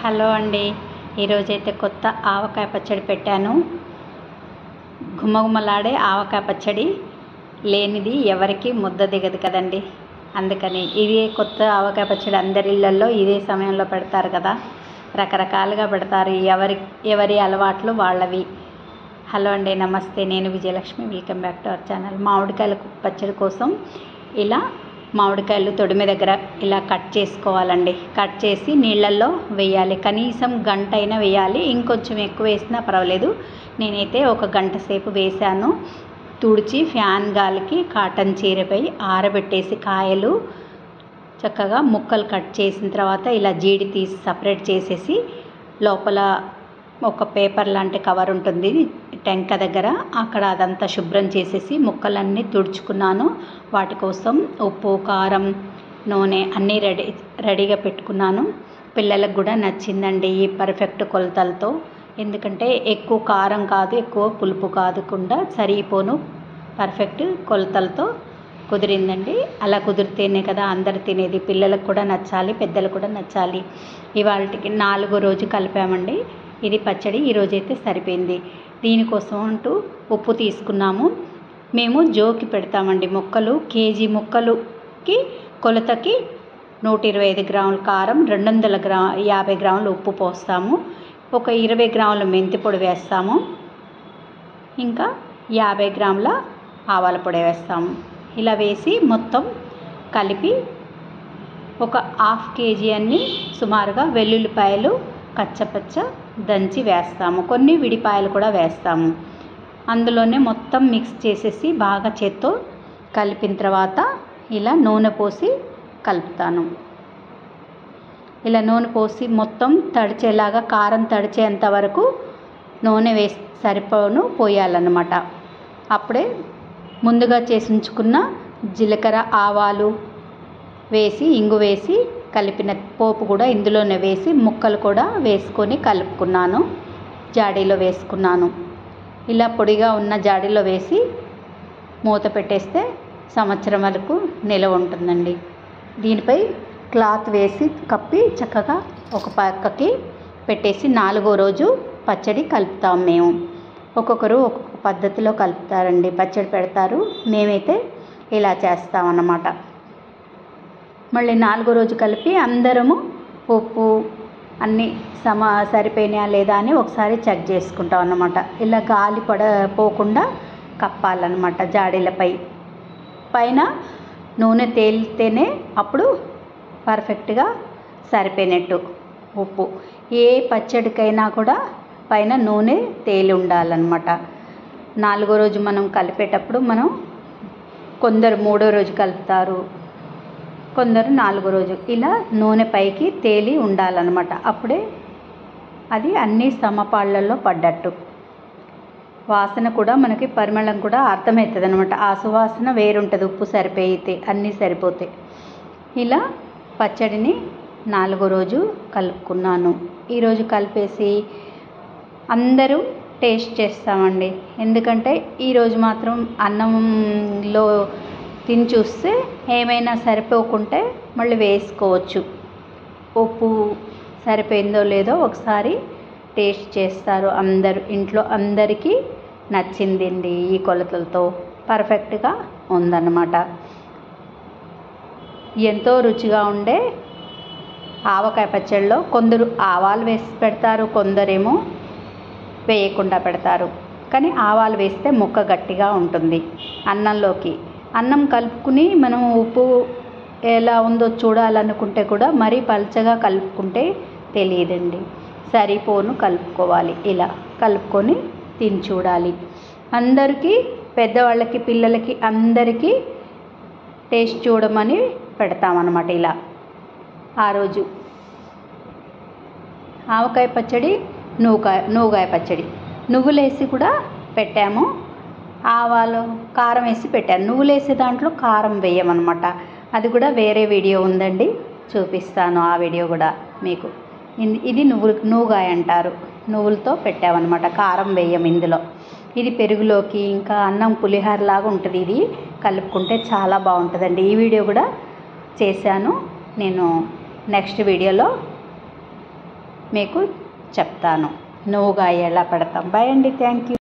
Hello అండి. ఈరోజైతే కొత్త ఆవకాయ పచ్చడి పెట్టాను. గుమగుమలాడే ఆవకాయ పచ్చడి లేనిది ఎవరికి ముద్ద దిగదు కదండి. అందుకని ఇదే కొత్త ఆవకాయ పచ్చడి అందరి ఇళ్ళల్లో ఇదే సమయంలో పెడతారు కదా. రకరకాలుగా పెడతారు, ఎవరి అలవాట్లు వాళ్ళవి. హలో అండి, నమస్తే. నేను Vijayalakshmi. Welcome back to our channel. మామిడికాయల పచ్చడి కోసం ఇలా మామిడికాయలు తొడిమె దగ్గర ఇలా కట్ చేసుకోవాలండి. కట్ చేసి నీళ్ళల్లో వేయాలి. కనీసం గంట అయినా వేయాలి. ఇంకొంచెం ఎక్కువ వేసినా పర్వాలేదు. నేనైతే ఒక గంట సేపు వేసాను. తుడిచి ఫ్యాన్ గాలికి కాటన్ చీరపై ఆరబెట్టేసి కాయలు చక్కగా ముక్కలు కట్ చేసిన తర్వాత ఇలా జీడి తీసి సపరేట్ చేసేసి లోపల ఒక పేపర్ లాంటి కవర్ ఉంటుంది టెంక దగ్గర, అక్కడ అదంతా శుభ్రం చేసేసి ముక్కలన్నీ తుడుచుకున్నాను. వాటి కోసం ఉప్పు, కారం, నూనె అన్నీ రెడీగా పెట్టుకున్నాను. పిల్లలకు కూడా నచ్చిందండి ఈ పర్ఫెక్ట్ కొలతలతో. ఎందుకంటే ఎక్కువ కారం కాదు, ఎక్కువ పులుపు కాదుకుండా సరిపోను పర్ఫెక్ట్ కొలతలతో కుదిరిందండి. అలా కుదిరితేనే కదా అందరు తినేది. పిల్లలకు కూడా నచ్చాలి, పెద్దలకు కూడా నచ్చాలి. ఇవాళకి 4వ రోజు కలిపామండి ఇది పచ్చడి. ఈరోజైతే సరిపోయింది. దీనికోసం అంటూ ఉప్పు తీసుకున్నాము. మేము జోకి పెడతామండి ముక్కలు. కేజీ ముక్కలుకి కొలతకి 125 గ్రాముల కారం, 250 గ్రాముల ఉప్పు పోస్తాము. ఒక 20 గ్రాముల మెంతి పొడి వేస్తాము. ఇంకా 50 గ్రాముల ఆవాల పొడి వేస్తాము. ఇలా వేసి మొత్తం కలిపి ఒక 1/2 కేజీ అన్ని సుమారుగా వెల్లుల్లిపాయలు కచ్చపచ్చ దంచి వేస్తాము. కొన్ని విడిపాయలు కూడా వేస్తాము. అందులోనే మొత్తం మిక్స్ చేసేసి బాగా చేత్తో కలిపిన తర్వాత ఇలా నూనె పోసి కలుపుతాను. ఇలా నూనె పోసి మొత్తం తడిచేలాగా, కారం తడిచేంత వరకు నూనె వేసి సరిపోను పోయాలన్నమాట. అప్పుడే ముందుగా చేసి ఉంచుకున్న జీలకర్ర, ఆవాలు వేసి ఇంగు వేసి కలిపిన పోపు కూడా ఇందులోనే వేసి ముక్కలు కూడా వేసుకొని కలుపుకున్నాను. జాడీలో వేసుకున్నాను. ఇలా పొడిగా ఉన్న జాడీలో వేసి మూత పెట్టేస్తే సంవత్సరం వరకు నిలవ ఉంటుందండి. దీనిపై క్లాత్ వేసి కప్పి చక్కగా ఒక పక్కకి పెట్టేసి 4వ రోజు పచ్చడి కలుపుతాం మేము. ఒక్కొక్కరు ఒక్కొక్క పద్ధతిలో కలుపుతారండి, పచ్చడి పెడతారు. మేమైతే ఇలా చేస్తామన్నమాట. మళ్ళీ 4వ రోజు కలిపి అందరము ఉప్పు అన్నీ సరిపోయినా లేదా అని ఒకసారి చెక్ చేసుకుంటాం అన్నమాట. ఇలా గాలి పోకుండా కప్పాలన్నమాట జాడీలపై. పైన నూనె తేలితేనే అప్పుడు పర్ఫెక్ట్గా సరిపోయినట్టు ఉప్పు. ఏ పచ్చడికైనా కూడా పైన నూనె తేలి ఉండాలన్నమాట. 4వ రోజు మనం కలిపేటప్పుడు కొందరు 3వ రోజు కలుపుతారు, కొందరు 4వ రోజు. ఇలా నూనె పైకి తేలి ఉండాలన్నమాట. అప్పుడే అది అన్ని సమపాళ్లలో పడ్డట్టు. వాసన కూడా మనకి పరిమళం కూడా అర్థమవుతుంది అనమాట. ఆ సువాసన వేరుంటుంది ఉప్పు సరిపోయితే, అన్నీ సరిపోతే. ఇలా పచ్చడిని 4వ రోజు కలుపుకున్నాను. ఈరోజు కలిపేసి అందరూ టేస్ట్ చేస్తామండి. ఎందుకంటే ఈరోజు మాత్రం అన్నంలో తిని చూస్తే ఏమైనా సరిపోకుంటే మళ్ళీ వేసుకోవచ్చు. ఉప్పు సరిపోయిందో లేదో ఒకసారి టేస్ట్ చేస్తారు అందరూ. ఇంట్లో అందరికీ నచ్చిందండి. ఈ కొలతలతో పర్ఫెక్ట్గా ఉందన్నమాట. ఎంతో రుచిగా ఉండే ఆవకాయ పచ్చడిలో కొందరు ఆవాలు వేసి పెడతారు, కొందరేమో వేయకుండా పెడతారు. కానీ ఆవాలు వేస్తే ముక్క గట్టిగా ఉంటుంది అన్నంలోకి. అన్నం కలుపుకుని మనం ఉప్పు ఎలా ఉందో చూడాలనుకుంటే కూడా మరీ పల్చగా కలుపుకుంటే తెలియదండి. సరిపోను కలుపుకోవాలి. ఇలా కలుపుకొని తిని చూడాలి. అందరికీ, పెద్దవాళ్ళకి, పిల్లలకి అందరికీ టేస్ట్ చూడమని పెడతామన్నమాట. ఇలా ఆ రోజు ఆవకాయ పచ్చడి, నూగాయ పచ్చడి, నువ్వులేసి కూడా పెట్టాము. ఆవాలు, కారం వేసి పెట్టాను. నువ్వులు వేసే దాంట్లో కారం వేయమన్నమాట. అది కూడా వేరే వీడియో ఉందండి, చూపిస్తాను ఆ వీడియో కూడా మీకు. ఇది నూగాయ అంటారు. నువ్వులతో పెట్టామన్నమాట. కారం వేయం ఇందులో. ఇది పెరుగులోకి, ఇంకా అన్నం పులిహోరలాగా ఉంటుంది. ఇది కలుపుకుంటే చాలా బాగుంటుందండి. ఈ వీడియో కూడా చేశాను నేను. నెక్స్ట్ వీడియోలో మీకు చెప్తాను. నువ్వుగా ఎలా పెడతాం. బాయ్ అండి. Thank you.